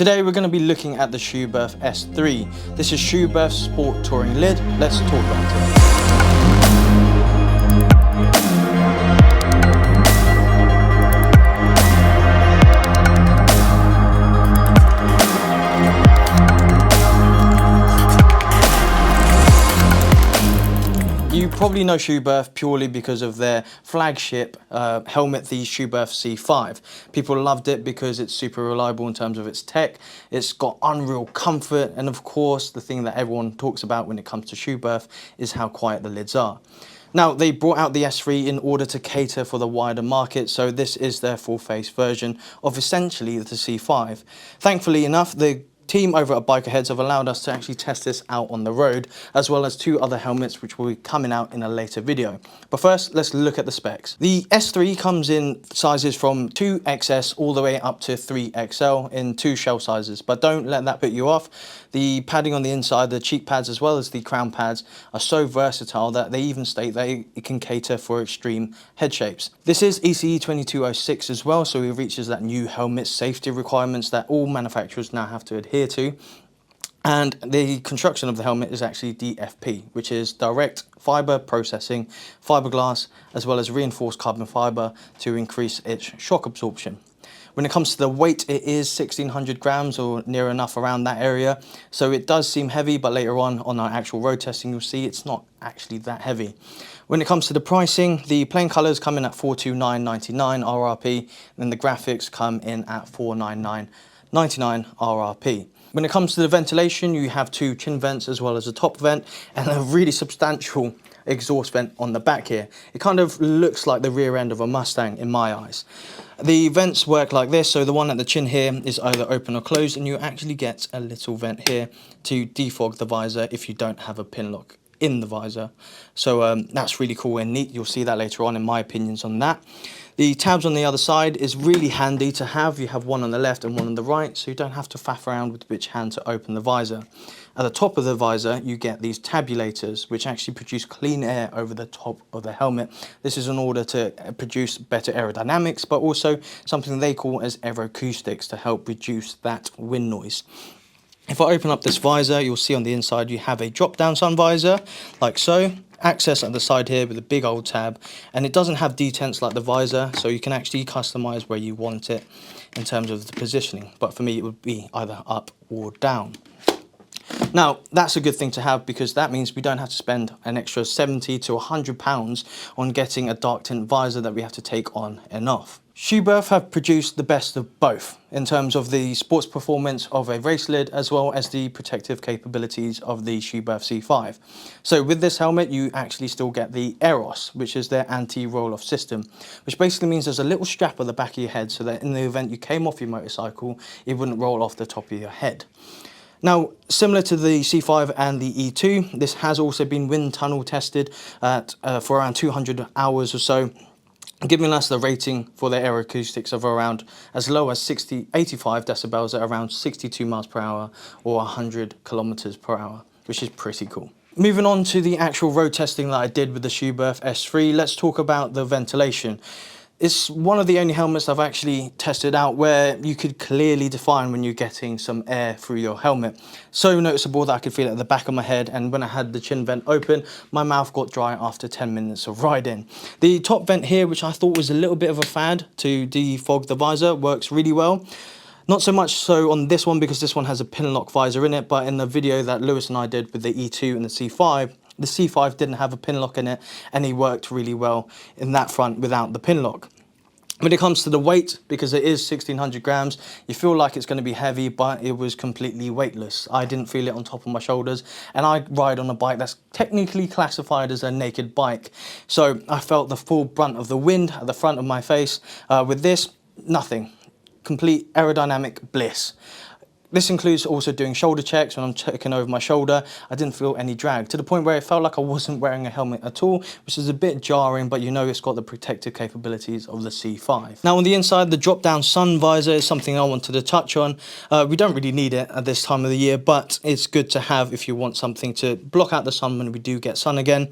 Today we're going to be looking at the Schuberth S3. This is Schuberth's sport touring lid. Let's talk about it. You probably know Schuberth purely because of their flagship helmet, the Schuberth C5. People loved it because it's super reliable in terms of its tech. It's got unreal comfort, and of course the thing that everyone talks about when it comes to Schuberth is how quiet the lids are. Now, they brought out the S3 in order to cater for the wider market, so this is their full-face version of essentially the C5. Thankfully enough, the team over at Biker Heads have allowed us to actually test this out on the road, as well as two other helmets which will be coming out in a later video. But first, let's look at the specs. The S3 comes in sizes from 2XS all the way up to 3XL in two shell sizes, but don't let that put you off. The padding on the inside, the cheek pads as well as the crown pads, are so versatile that they even state that it can cater for extreme head shapes. This is ECE 2206 as well, so it reaches that new helmet safety requirements that all manufacturers now have to adhere to. And the construction of the helmet is actually DFP, which is direct fiber processing, fiberglass, as well as reinforced carbon fiber to increase its shock absorption. When it comes to the weight, it is 1600 grams or near enough around that area. So it does seem heavy, but later on our actual road testing, you'll see it's not actually that heavy. When it comes to the pricing, the plain colors come in at $429.99 RRP, and the graphics come in at $499.99 RRP. When it comes to the ventilation, you have two chin vents as well as a top vent and a really substantial exhaust vent on the back here. It kind of looks like the rear end of a Mustang in my eyes. The vents work like this, so the one at the chin here is either open or closed, and you actually get a little vent here to defog the visor if you don't have a pin lock in the visor. So that's really cool and neat. You'll see that later on in my opinions on that. The tabs on the other side is really handy to have. You have one on the left and one on the right, so you don't have to faff around with which hand to open the visor. At the top of the visor, you get these tabulators, which actually produce clean air over the top of the helmet. This is in order to produce better aerodynamics, but also something they call as aeroacoustics to help reduce that wind noise. If I open up this visor, you'll see on the inside you have a drop-down sun visor, like so. Access at the side here with a big old tab, and it doesn't have detents like the visor, so you can actually customize where you want it in terms of the positioning. But for me, it would be either up or down. Now, that's a good thing to have because that means we don't have to spend an extra 70 to 100 pounds on getting a dark tint visor that we have to take on and off. Schuberth have produced the best of both in terms of the sports performance of a race lid as well as the protective capabilities of the Schuberth C5. So with this helmet, you actually still get the Aeros, which is their anti-roll-off system, which basically means there's a little strap at the back of your head so that in the event you came off your motorcycle, it wouldn't roll off the top of your head. Now, similar to the C5 and the E2, this has also been wind tunnel tested for around 200 hours or so, giving us the rating for the aeroacoustics of around as low as 85 decibels at around 62 miles per hour or 100 kilometers per hour, which is pretty cool. Moving on to the actual road testing that I did with the Schuberth S3, let's talk about the ventilation. It's one of the only helmets I've actually tested out where you could clearly define when you're getting some air through your helmet. So noticeable that I could feel it at the back of my head, and when I had the chin vent open, my mouth got dry after 10 minutes of riding. The top vent here, which I thought was a little bit of a fad to defog the visor, works really well. Not so much so on this one because this one has a pin lock visor in it, but in the video that Lewis and I did with the E2 and the C5 didn't have a pin lock in it, and he worked really well in that front without the pin lock. When it comes to the weight, because it is 1600 grams, you feel like it's going to be heavy, but it was completely weightless. I didn't feel it on top of my shoulders, and I ride on a bike that's technically classified as a naked bike. So I felt the full brunt of the wind at the front of my face. With this, nothing. Complete aerodynamic bliss. This includes also doing shoulder checks. When I'm checking over my shoulder, I didn't feel any drag, to the point where it felt like I wasn't wearing a helmet at all, which is a bit jarring, but you know it's got the protective capabilities of the C5. Now on the inside, the drop-down sun visor is something I wanted to touch on. We don't really need it at this time of the year, but it's good to have if you want something to block out the sun when we do get sun again.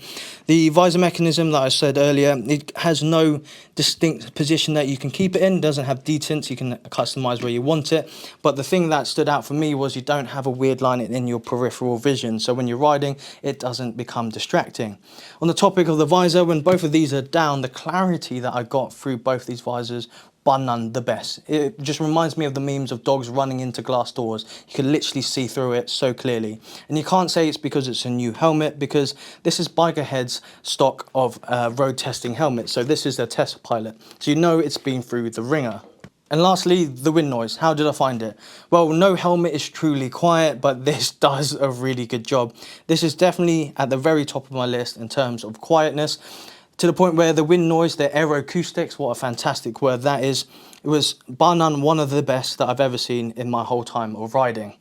The visor mechanism that I said earlier, it has no distinct position that you can keep it in. It doesn't have detents, you can customize where you want it. But the thing that stood out for me was you don't have a weird line in your peripheral vision, so when you're riding it doesn't become distracting. On the topic of the visor, when both of these are down, the clarity that I got through both these visors, bar none the best. It just reminds me of the memes of dogs running into glass doors. You can literally see through it so clearly. And you can't say it's because it's a new helmet, because this is Bikerhead's stock of road testing helmets. So this is their test pilot. So you know it's been through the ringer. And lastly, the wind noise. How did I find it? Well, no helmet is truly quiet, but this does a really good job. This is definitely at the very top of my list in terms of quietness, to the point where the wind noise, the aero-acoustics, what a fantastic word that is, it was bar none one of the best that I've ever seen in my whole time of riding.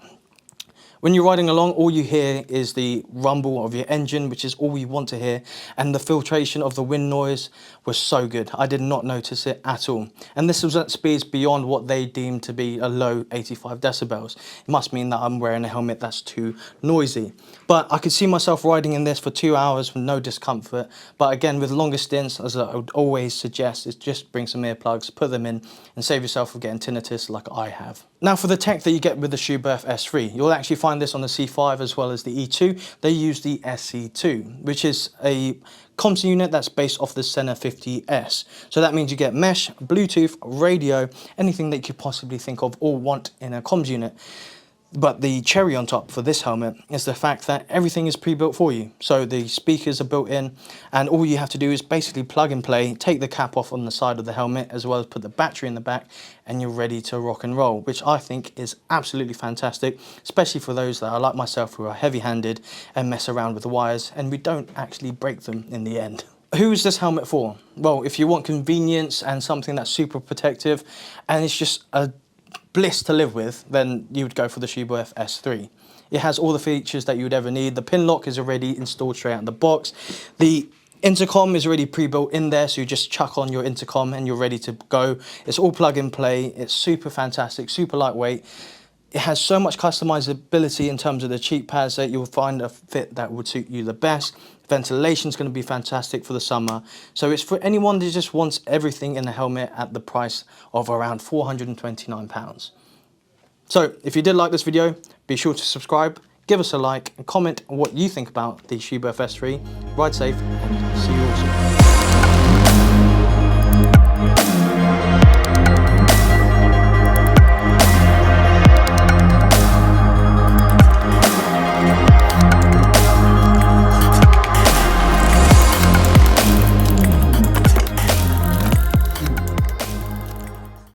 When you're riding along, all you hear is the rumble of your engine, which is all you want to hear, and the filtration of the wind noise was so good. I did not notice it at all. And this was at speeds beyond what they deemed to be a low 85 decibels. It must mean that I'm wearing a helmet that's too noisy. But I could see myself riding in this for 2 hours with no discomfort. But again, with longer stints, as I would always suggest, is just bring some earplugs, put them in, and save yourself from getting tinnitus like I have. Now for the tech that you get with the Schuberth S3, you'll actually find this on the C5 as well as the E2. They use the SC2, which is a comms unit that's based off the Sena 50S. So that means you get mesh, Bluetooth, radio, anything that you could possibly think of or want in a comms unit. But the cherry on top for this helmet is the fact that everything is pre-built for you. So the speakers are built in, and all you have to do is basically plug and play, take the cap off on the side of the helmet, as well as put the battery in the back, and you're ready to rock and roll, which I think is absolutely fantastic, especially for those that are like myself who are heavy-handed and mess around with the wires, and we don't actually break them in the end. Who is this helmet for? Well, if you want convenience and something that's super protective, and it's just a bliss to live with, then you would go for the Schuberth S3. It has all the features that you would ever need. The pin lock is already installed straight out of the box. The intercom is already pre-built in there, so you just chuck on your intercom and you're ready to go. It's all plug and play. It's super fantastic, super lightweight. It has so much customizability in terms of the cheek pads that you'll find a fit that would suit you the best. Ventilation is going to be fantastic for the summer. So it's for anyone that just wants everything in the helmet at the price of around £429. So if you did like this video, be sure to subscribe, give us a like, and comment on what you think about the Schuberth S3. Ride safe, and see you all soon.